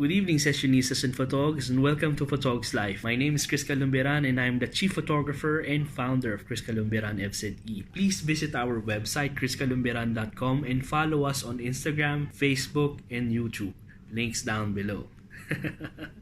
Good evening, sessionistas and photogs, and welcome to Photogslife. My name is Chris Calumberan, and I'm the chief photographer and founder of Chris Calumberan FZE. Please visit our website, chriscalumberan.com, and follow us on Instagram, Facebook, and YouTube. Links down below.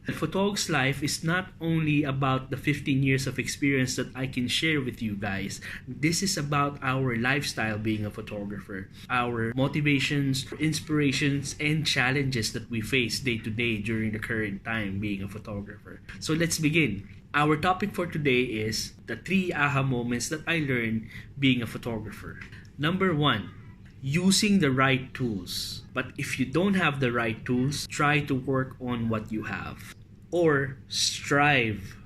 Photogslife is not only about the 15 years of experience that I can share with you guys. This is about our lifestyle being a photographer, our motivations, inspirations, and challenges that we face day to day during the current time being a photographer. So let's begin. Our topic for today is the 3 aha moments that I learned being a photographer. Number 1, using the right tools. But if you don't have the right tools, try to work on what you have or strive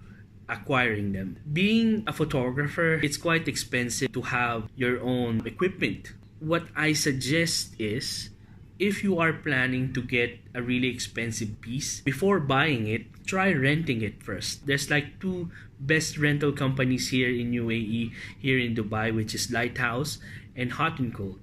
acquiring them. Being a photographer, it's quite expensive to have your own equipment. What I suggest is, if you are planning to get a really expensive piece, before buying it, try renting it first. There's like 2 best rental companies here in UAE, here in Dubai, which is Lighthouse and Hot and Cold.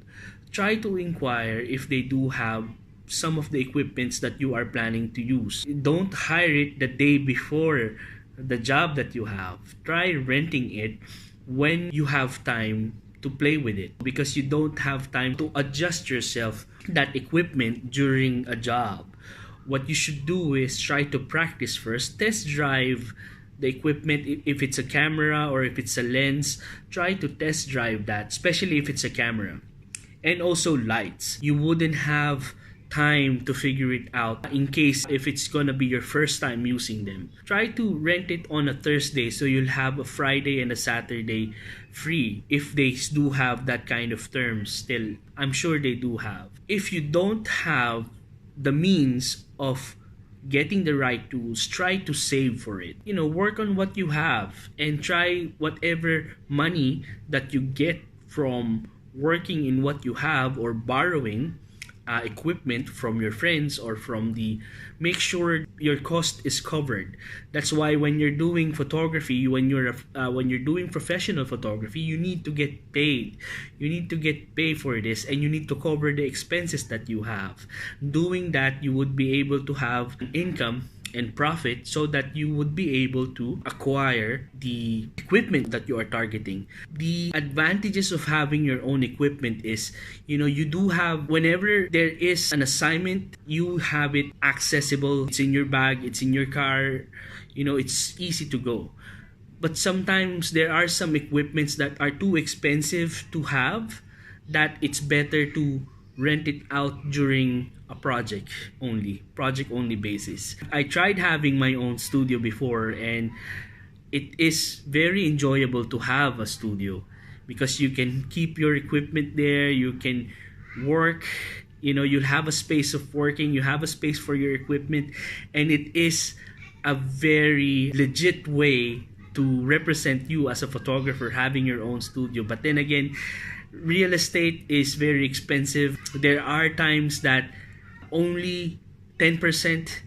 Try to inquire if they do have some of the equipments that you are planning to use. Don't hire it the day before the job that you have. Try renting it when you have time to play with it, because you don't have time to adjust yourself that equipment during a job. What you should do is try to practice first, test drive the equipment. If it's a camera or if it's a lens, try to test drive that, especially if it's a camera. And also lights. You wouldn't have time to figure it out in case if it's gonna be your first time using them. Try to rent it on a Thursday so you'll have a Friday and a Saturday free, if they do have that kind of terms still. I'm sure they do have. If you don't have the means of getting the right tools, try to save for it. Work on what you have and try whatever money that you get from working in what you have or borrowing equipment from your friends or make sure your cost is covered. That's why when you're doing photography, when you're doing professional photography, you need to get paid. You need to get paid for this, and you need to cover the expenses that you have. Doing that, you would be able to have an income and profit so that you would be able to acquire the equipment that you are targeting. The advantages of having your own equipment is, you do have, whenever there is an assignment, you have it accessible. It's in your bag, it's in your car, it's easy to go. But sometimes there are some equipments that are too expensive to have, that it's better to rent it out during a project only basis. I tried having my own studio before, and it is very enjoyable to have a studio because you can keep your equipment there, you can work, you'll have a space of working, you have a space for your equipment, and it is a very legit way to represent you as a photographer, having your own studio. But then again, real estate is very expensive. There are times that only 10%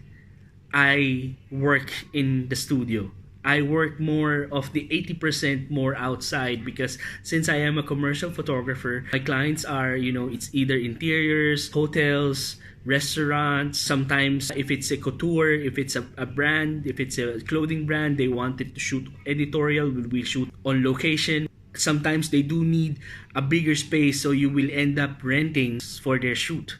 I work in the studio. I work more of the 80% more outside, because since I am a commercial photographer, my clients are, it's either interiors, hotels, restaurants. Sometimes if it's a couture, if it's a brand, if it's a clothing brand, they wanted to shoot editorial, we shoot on location. Sometimes they do need a bigger space, so you will end up renting for their shoot.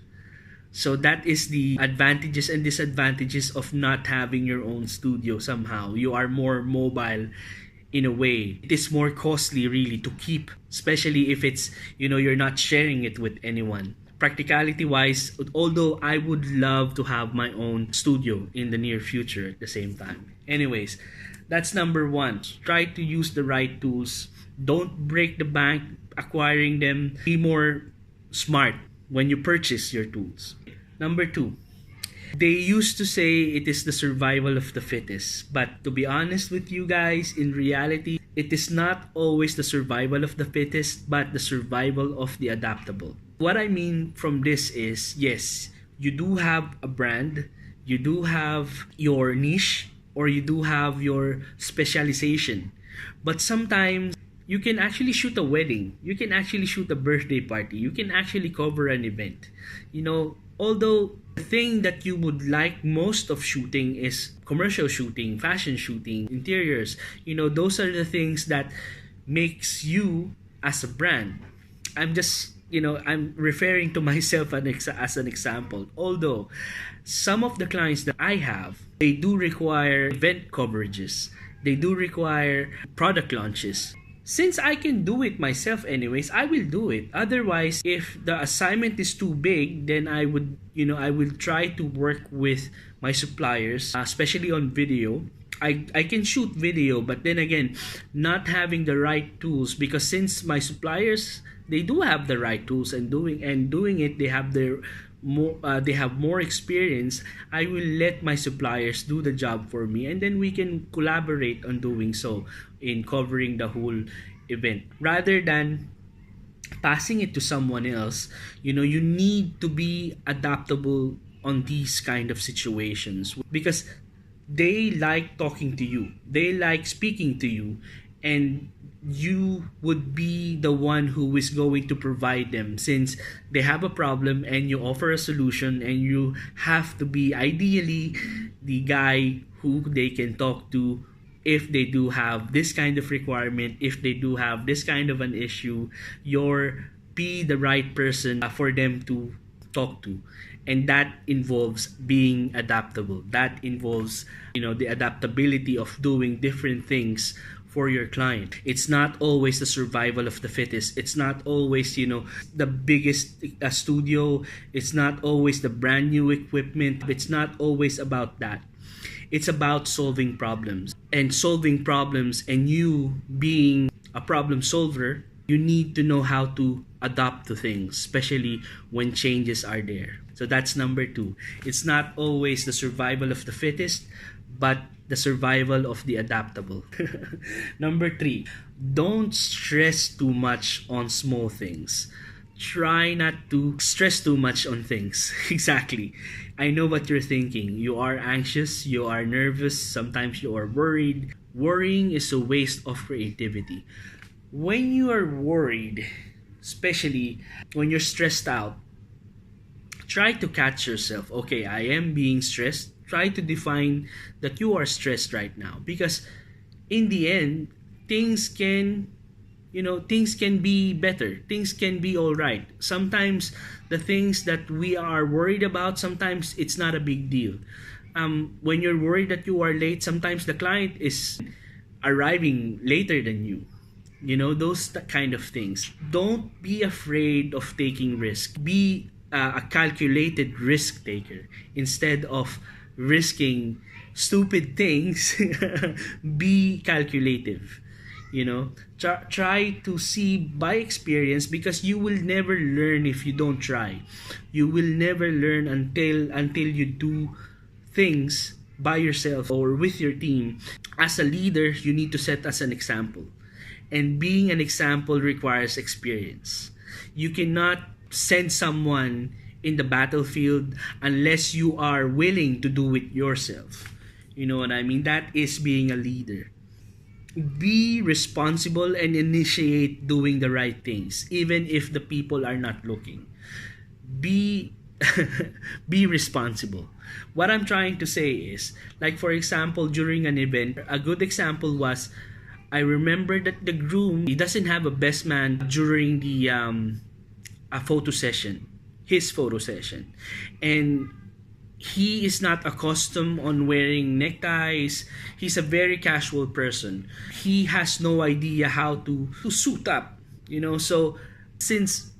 So that is the advantages and disadvantages of not having your own studio somehow. You are more mobile in a way. It is more costly really to keep, especially if it's, you're not sharing it with anyone. Practicality wise, although I would love to have my own studio in the near future at the same time. Anyways, that's number 1. Try to use the right tools. Don't break the bank acquiring them. Be more smart when you purchase your tools. Number 2, they used to say it is the survival of the fittest. But to be honest with you guys, in reality, it is not always the survival of the fittest, but the survival of the adaptable. What I mean from this is, yes, you do have a brand, you do have your niche, or you do have your specialization. But sometimes you can actually shoot a wedding, you can actually shoot a birthday party, you can actually cover an event. Although the thing that you would like most of shooting is commercial shooting, fashion shooting, interiors, those are the things that makes you as a brand. I'm just, I'm referring to myself as an example. Although some of the clients that I have, they do require event coverages. They do require product launches. Since I can do it myself anyways, I will do it. Otherwise, if the assignment is too big, then I will try to work with my suppliers, especially on video. I can shoot video, but then again, not having the right tools, because since my suppliers, they do have the right tools and doing it, they have more experience. I will let my suppliers do the job for me, and then we can collaborate on doing so in covering the whole event rather than passing it to someone else. You need to be adaptable on these kind of situations, because they like talking to you, they like speaking to you, and you would be the one who is going to provide them, since they have a problem and you offer a solution, and you have to be ideally the guy who they can talk to if they do have this kind of requirement, if they do have this kind of an issue. You're be the right person for them to talk to, and that involves being adaptable. That involves the adaptability of doing different things for your client. It's not always the survival of the fittest. It's not always the biggest studio. It's not always the brand new equipment. It's not always about that. It's about solving problems, and you being a problem solver, you need to know how to adapt to things, especially when changes are there. So that's number 2. It's not always the survival of the fittest, but the survival of the adaptable. Number 3, don't stress too much on small things. Try not to stress too much on things. Exactly. I know what you're thinking. You are anxious, you are nervous, sometimes you are worried. Worrying is a waste of creativity. When you are worried, especially when you're stressed out, try to catch yourself. Okay, I am being stressed. Try to define that you are stressed right now, because in the end, things can be better. Things can be all right. Sometimes the things that we are worried about, sometimes it's not a big deal. When you're worried that you are late, sometimes the client is arriving later than you. Those kind of things. Don't be afraid of taking risk. Be a calculated risk taker instead of risking stupid things. Be calculative. Try to see by experience, because you will never learn if you don't try. You will never learn until you do things by yourself or with your team. As a leader, you need to set as an example, and being an example requires experience. You cannot send someone in the battlefield unless you are willing to do it yourself. You know what I mean? That is being a leader. Be responsible and initiate doing the right things, even if the people are not looking. Be be responsible. What I'm trying to say is, like for example, during an event, a good example was, I remember that the groom, he doesn't have a best man during the a photo session, his photo session, and he is not accustomed on wearing neckties. He's a very casual person. He has no idea how to suit up, So since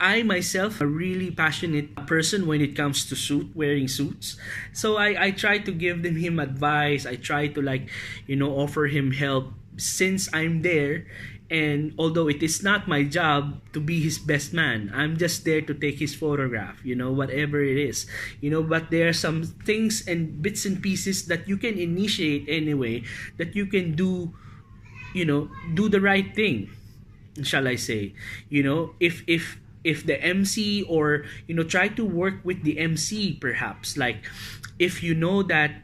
I myself a really passionate person when it comes to wearing suits, so I try to give him advice. I try to offer him help since I'm there. And although it is not my job to be his best man, I'm just there to take his photograph, whatever it is. But there are some things and bits and pieces that you can initiate anyway, that you can do the right thing, shall I say. If the MC, or try to work with the MC, perhaps, like if you know that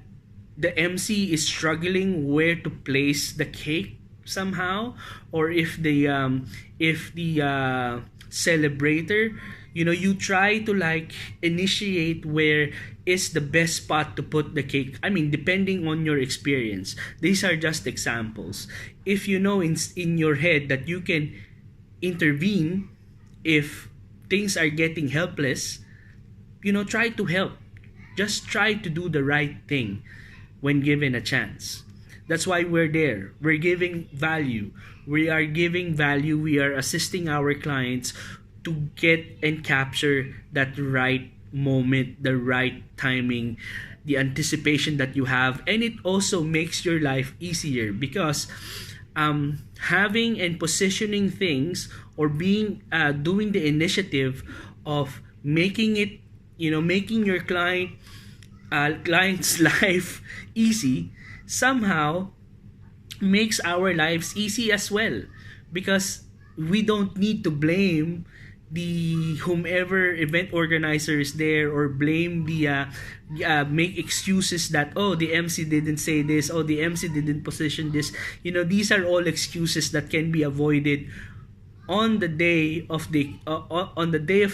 the MC is struggling where to place the cake somehow, or if the celebrator You try to like initiate where is the best spot to put the cake. I mean, depending on your experience, these are just examples. If you know in your head that you can intervene if things are getting helpless, try to help. Just try to do the right thing when given a chance. That's why we're there. We're giving value. We are giving value. We are assisting our clients to get and capture that right moment, the right timing, the anticipation that you have. And it also makes your life easier because having and positioning things or being doing the initiative of making it, making your client's life easy somehow makes our lives easy as well, because we don't need to blame the whomever event organizer is there, or blame the make excuses that, oh, the MC didn't say this, oh, the MC didn't position this. These are all excuses that can be avoided on the day of the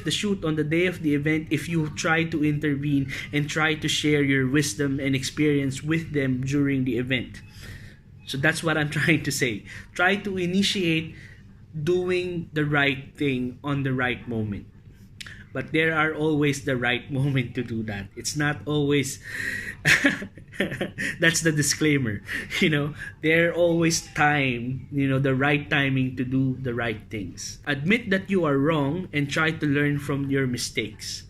shoot, on the day of the event, if you try to intervene and try to share your wisdom and experience with them during the event. So that's what I'm trying to say. Try to initiate doing the right thing on the right moment. But there are always the right moment to do that. It's not always that's the disclaimer. There are always time, the right timing to do the right things. Admit that you are wrong and try to learn from your mistakes.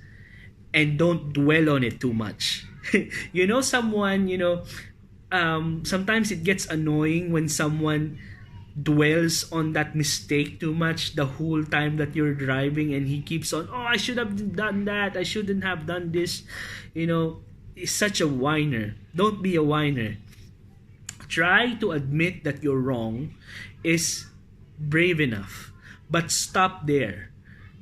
And don't dwell on it too much. Sometimes it gets annoying when someone dwells on that mistake too much the whole time that you're driving, and he keeps on, oh, I should have done that, I shouldn't have done this. Is such a whiner. Don't be a whiner. Try to admit that you're wrong is brave enough, but stop there.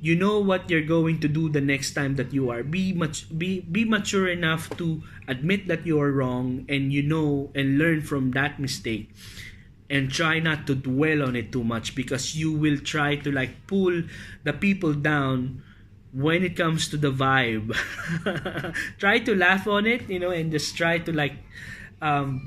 You know what you're going to do the next time that you are. Be mature enough to admit that you are wrong, and and learn from that mistake. And try not to dwell on it too much, because you will try to like pull the people down when it comes to the vibe. Try to laugh on it, and just try to like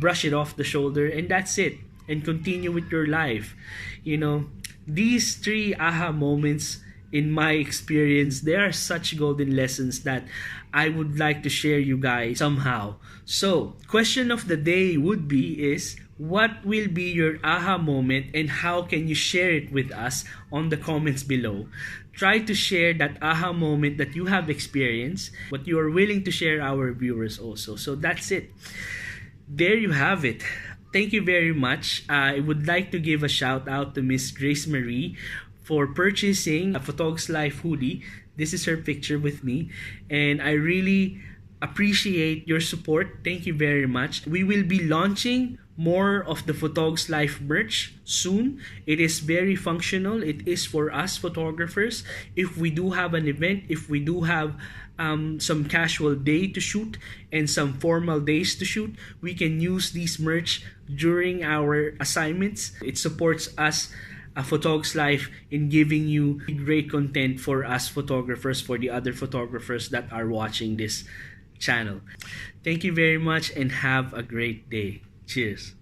brush it off the shoulder, and that's it. And continue with your life. These 3 aha moments, in my experience, they are such golden lessons that I would like to share you guys somehow. So, question of the day would be is, what will be your aha moment, and how can you share it with us on the comments below? Try to share that aha moment that you have experienced, what you are willing to share our viewers also. So that's it. There you have it. Thank you very much. I would like to give a shout out to Miss Grace Marie for purchasing a Photogslife hoodie. This is her picture with me, and I really appreciate your support. Thank you very much. We will be launching more of the Photogslife merch soon. It is very functional. It is for us photographers. If we do have an event, if we do have some casual day to shoot and some formal days to shoot, we can use these merch during our assignments. It supports us, Photogslife, in giving you great content for us photographers, for the other photographers that are watching this channel. Thank you very much, and have a great day. Cheers.